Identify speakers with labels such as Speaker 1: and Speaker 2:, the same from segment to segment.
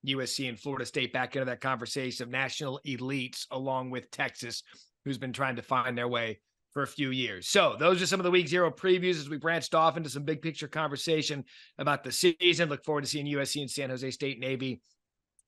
Speaker 1: USC and Florida State back into that conversation of national elites, along with Texas, who's been trying to find their way for a few years. So those are some of the week 0 previews as we branched off into some big picture conversation about the season. Look forward to seeing USC and San Jose State Navy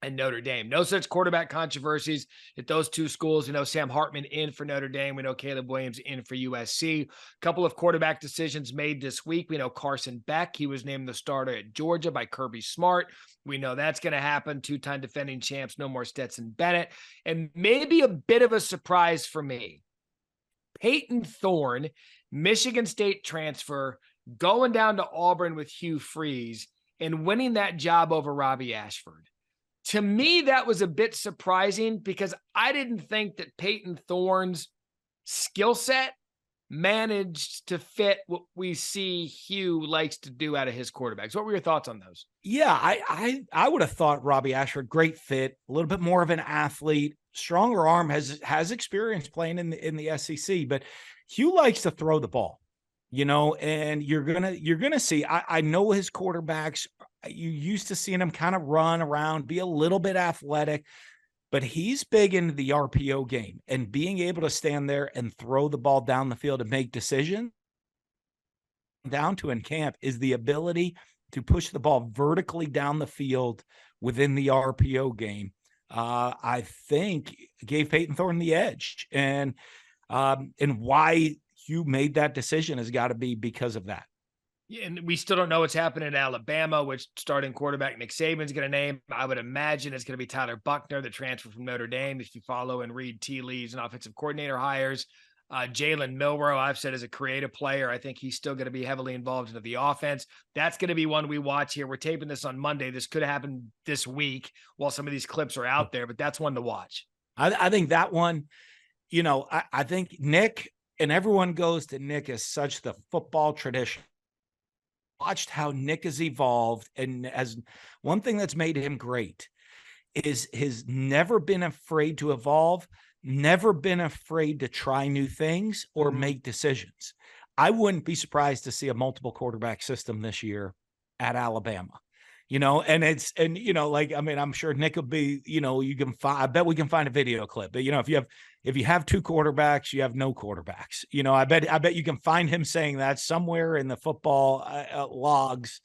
Speaker 1: and Notre Dame. No such quarterback controversies at those two schools. You know, Sam Hartman in for Notre Dame. We know Caleb Williams in for USC. A couple of quarterback decisions made this week. We know Carson Beck, he was named the starter at Georgia by Kirby Smart. We know that's going to happen. Two-time defending champs, no more Stetson Bennett. And maybe a bit of a surprise for me, Peyton Thorne, Michigan State transfer, going down to Auburn with Hugh Freeze and winning that job over Robbie Ashford. To me, that was a bit surprising because I didn't think that Peyton Thorne's skill set managed to fit what we see Hugh likes to do out of his quarterbacks. What were your thoughts on those?
Speaker 2: Yeah, I would have thought Robbie Ashford, great fit, a little bit more of an athlete, stronger arm, has experience playing in the SEC, but Hugh likes to throw the ball, you know, and you're gonna see. I know his quarterbacks. You used to seeing him kind of run around, be a little bit athletic, but he's big into the RPO game and being able to stand there and throw the ball down the field and make decisions. Down to in camp is the ability to push the ball vertically down the field within the RPO game. I think gave Peyton Thorne the edge, and why Hugh made that decision has got to be because of that.
Speaker 1: Yeah, and we still don't know what's happening in Alabama, which starting quarterback Nick Saban's going to name. I would imagine it's going to be Tyler Buchner, the transfer from Notre Dame. If you follow and read tea leaves and offensive coordinator hires, Jalen Milroe, I've said, as a creative player, I think he's still going to be heavily involved into the offense. That's going to be one we watch here. We're taping this on Monday. This could happen this week while some of these clips are out there, but that's one to watch.
Speaker 2: I think that one, you know, I think Nick, and everyone goes to Nick as such the football tradition. Watched how Nick has evolved, and as one thing that's made him great is his never been afraid to evolve, never been afraid to try new things or make decisions. I wouldn't be surprised to see a multiple quarterback system this year at Alabama, you know, and you know, like, I mean, I'm sure Nick will be, you know, I bet we can find a video clip, but you know, if you have two quarterbacks, you have no quarterbacks. You know, I bet you can find him saying that somewhere in the football logs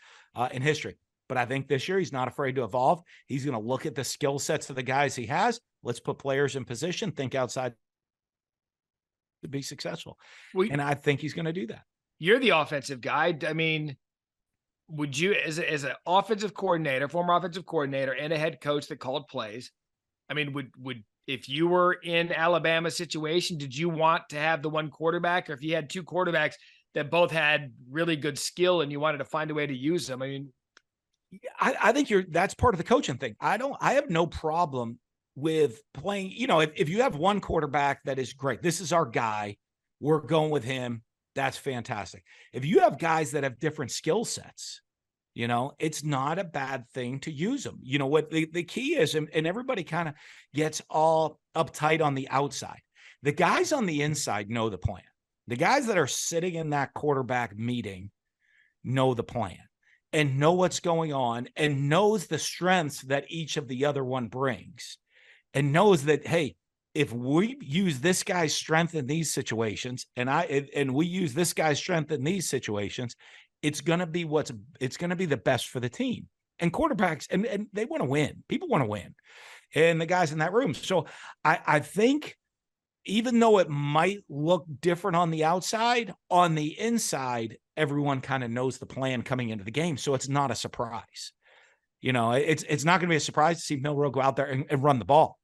Speaker 2: in history. But I think this year he's not afraid to evolve. He's going to look at the skill sets of the guys he has. Let's put players in position, think outside to be successful. And I think he's going to do that.
Speaker 1: You're the offensive guy. I mean, would you, as an offensive coordinator, former offensive coordinator, and a head coach that called plays, I mean, would if you were in Alabama's situation, did you want to have the one quarterback, or if you had two quarterbacks that both had really good skill and you wanted to find a way to use them? I mean,
Speaker 2: I think that's part of the coaching thing. I have no problem with playing, you know, if you have one quarterback that is great, this is our guy, we're going with him. That's fantastic. If you have guys that have different skill sets, you know, it's not a bad thing to use them. You know, what the key is, and everybody kind of gets all uptight on the outside. The guys on the inside know the plan. The guys that are sitting in that quarterback meeting know the plan and know what's going on and knows the strengths that each of the other one brings and knows that, hey, if we use this guy's strength in these situations and we use this guy's strength in these situations, it's going to be the best for the team. And quarterbacks, and they want to win. People want to win. And the guys in that room. So I think even though it might look different on the outside, on the inside, everyone kind of knows the plan coming into the game. So it's not a surprise. You know, it's not going to be a surprise to see Milroe go out there and run the ball.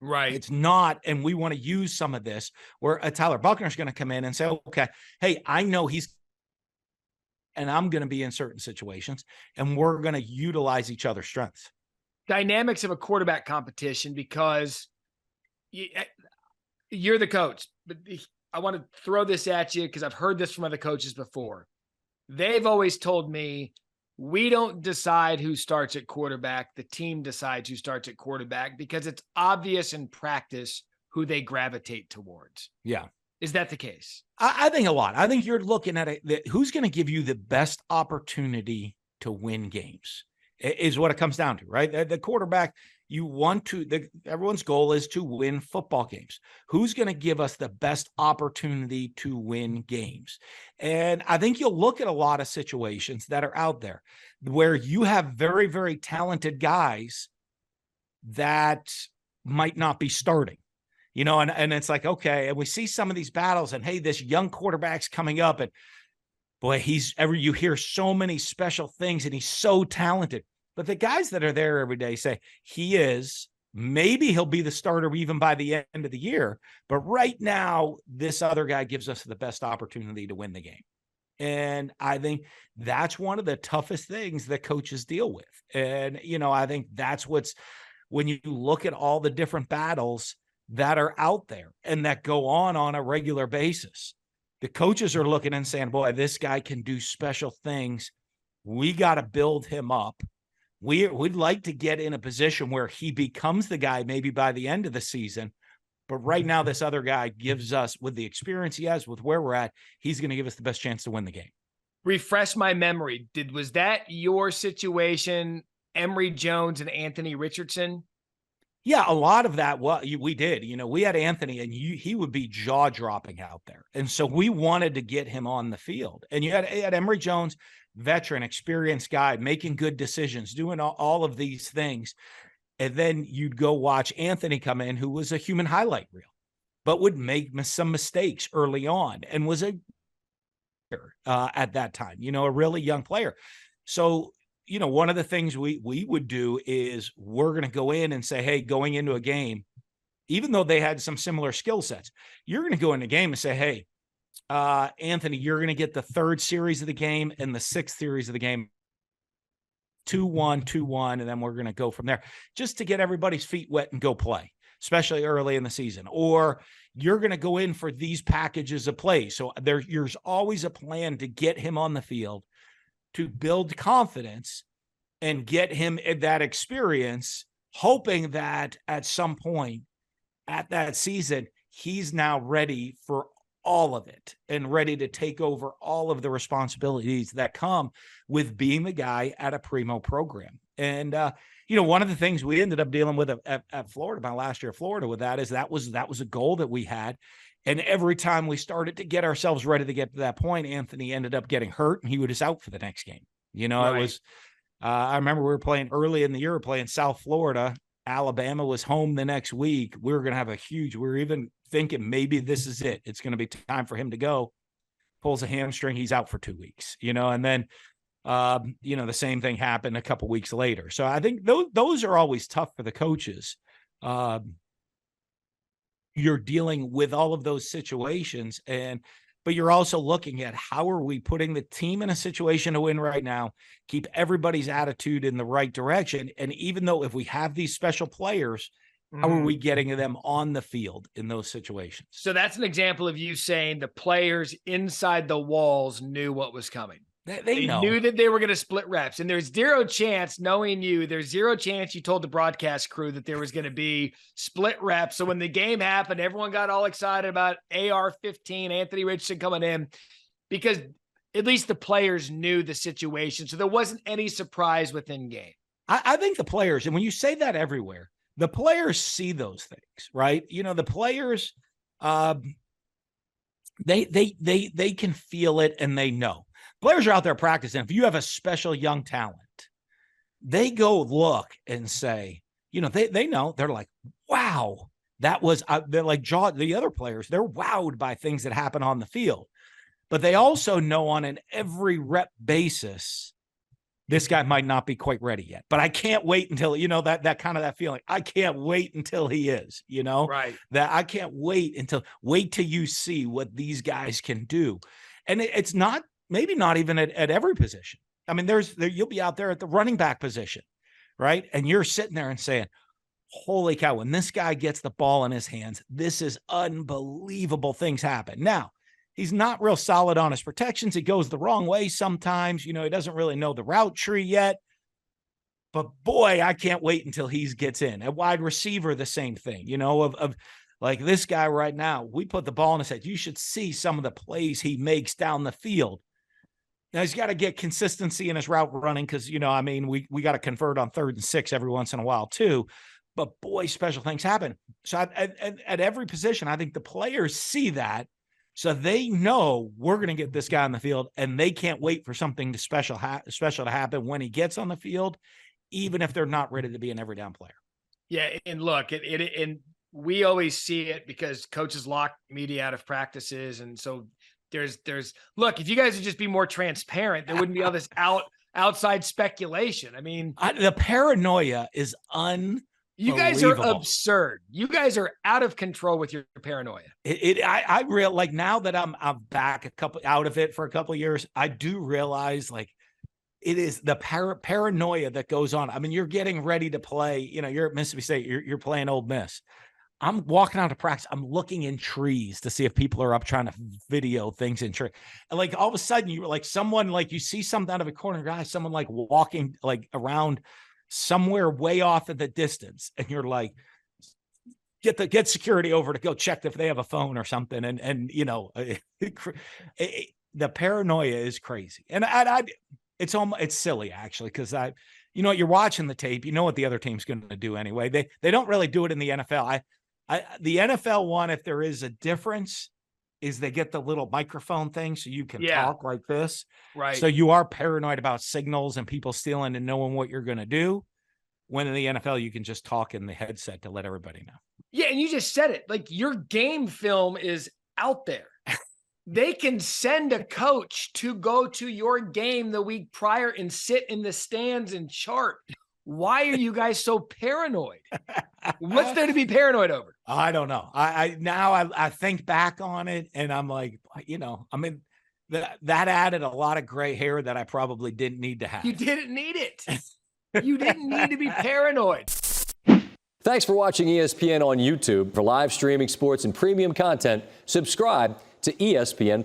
Speaker 1: Right.
Speaker 2: It's not. And we want to use some of this where Tyler Buchner is going to come in and say, okay, hey, I know and I'm going to be in certain situations, and we're going to utilize each other's strengths.
Speaker 1: Dynamics of a quarterback competition, because you're the coach, but I want to throw this at you because I've heard this from other coaches before. They've always told me, we don't decide who starts at quarterback. The team decides who starts at quarterback because it's obvious in practice who they gravitate towards.
Speaker 2: Yeah.
Speaker 1: Is that the case?
Speaker 2: I think a lot. I think you're looking at who's going to give you the best opportunity to win games. is what it comes down to, right? The quarterback, you want to, everyone's goal is to win football games. Who's going to give us the best opportunity to win games? And I think you'll look at a lot of situations that are out there where you have very, very talented guys that might not be starting, and it's like, okay. And we see some of these battles and, hey, this young quarterback's coming up and boy, you hear so many special things and he's so talented. But the guys that are there every day say maybe he'll be the starter even by the end of the year. But right now, this other guy gives us the best opportunity to win the game. And I think that's one of the toughest things that coaches deal with. And, I think that's when you look at all the different battles that are out there and that go on a regular basis, the coaches are looking and saying, boy, this guy can do special things. We got to build him up. We'd like to get in a position where he becomes the guy maybe by the end of the season. But right now, this other guy gives us, with the experience he has, with where we're at, he's going to give us the best chance to win the game. Refresh my memory.
Speaker 1: Was that your situation, Emory Jones and Anthony Richardson?
Speaker 2: Yeah, a lot of that, we did. We had Anthony, and he would be jaw-dropping out there. And so we wanted to get him on the field. And you had Emory Jones, veteran, experienced guy, making good decisions, doing all of these things. And then you'd go watch Anthony come in, who was a human highlight reel, but would make some mistakes early on and was at that time, a really young player. So, one of the things we would do is we're going to go in and say, hey, going into a game, even though they had some similar skill sets, you're going to go in the game and say, hey, Anthony, you're going to get the 3rd series of the game and the 6th series of the game, 2-1, 2-1, and then we're going to go from there just to get everybody's feet wet and go play, especially early in the season. Or you're going to go in for these packages of plays. So there's always a plan to get him on the field, to build confidence and get him that experience, hoping that at some point at that season, he's now ready for all of it and ready to take over all of the responsibilities that come with being the guy at a primo program. And, one of the things we ended up dealing with at Florida, my last year at Florida, with that is that was a goal that we had. And every time we started to get ourselves ready to get to that point, Anthony ended up getting hurt and he was out for the next game. Right. It was, I remember we were playing early in the year, playing South Florida. Alabama was home the next week. We were going to have we were even thinking maybe this is it. It's going to be time for him to go. Pulls a hamstring. He's out for 2 weeks, and then, the same thing happened a couple weeks later. So I think those are always tough for the coaches. You're dealing with all of those situations, but you're also looking at how are we putting the team in a situation to win right now, keep everybody's attitude in the right direction. And even though if we have these special players, how are we getting them on the field in those situations?
Speaker 1: So that's an example of you saying the players inside the walls knew what was coming. They knew that they were going to split reps, and there's zero chance, knowing you, there's zero chance you told the broadcast crew that there was going to be split reps. So when the game happened, everyone got all excited about AR-15, Anthony Richardson coming in, because at least the players knew the situation. So there wasn't any surprise within game.
Speaker 2: I think the players, and when you say that everywhere, the players see those things, right? The players, they can feel it and they know. Players are out there practicing. If you have a special young talent, they go look and say, they know. They're like, wow, that was, they're like the other players, they're wowed by things that happen on the field. But they also know on an every rep basis, this guy might not be quite ready yet. But I can't wait until, that kind of that feeling. I can't wait until he is,
Speaker 1: right.
Speaker 2: That I can't wait till you see what these guys can do. And it's not, maybe not even at every position. I mean, you'll be out there at the running back position, right? And you're sitting there and saying, holy cow, when this guy gets the ball in his hands, this is unbelievable things happen. Now, he's not real solid on his protections. He goes the wrong way sometimes. He doesn't really know the route tree yet. But boy, I can't wait until he gets in. At wide receiver, the same thing, of like this guy right now, we put the ball in his head. You should see some of the plays he makes down the field. Now he's got to get consistency in his route running because, I mean, we got to convert on 3rd and 6 every once in a while too. But boy, special things happen. So at every position, I think the players see that. So they know we're going to get this guy on the field, and they can't wait for something special to happen when he gets on the field, even if they're not ready to be an every down player.
Speaker 1: Yeah, and look, and we always see it because coaches lock media out of practices, and so there's look, if you guys would just be more transparent, there wouldn't be all this outside speculation. I mean,
Speaker 2: the paranoia is
Speaker 1: you guys are absurd. You guys are out of control with your paranoia.
Speaker 2: I real like now that I'm back out of it for a couple of years, I do realize like it is the paranoia that goes on. I mean, you're getting ready to play, you're at Mississippi State, you're playing Ole Miss. I'm walking out to practice. I'm looking in trees to see if people are up trying to video things in trees. And like all of a sudden you like someone, like you see something out of a corner guy, someone like walking like around somewhere way off in the distance. And you're like, get security over to go check if they have a phone or something. And the paranoia is crazy. And it's silly actually. Cause you're watching the tape, what the other team's going to do anyway. They don't really do it in the NFL. The NFL one, if there is a difference, is they get the little microphone thing so you can talk like this.
Speaker 1: Right.
Speaker 2: So you are paranoid about signals and people stealing and knowing what you're going to do. When in the NFL, you can just talk in the headset to let everybody know.
Speaker 1: Yeah, and you just said it. Like your game film is out there. They can send a coach to go to your game the week prior and sit in the stands and chart. Why are you guys so paranoid? What's there to be paranoid over?
Speaker 2: I don't know. I think back on it and I'm like, I mean, that added a lot of gray hair that I probably didn't need to have.
Speaker 1: You didn't need it. You didn't need to be paranoid.
Speaker 3: Thanks for watching ESPN on YouTube. For live streaming sports and premium content, subscribe to ESPN+.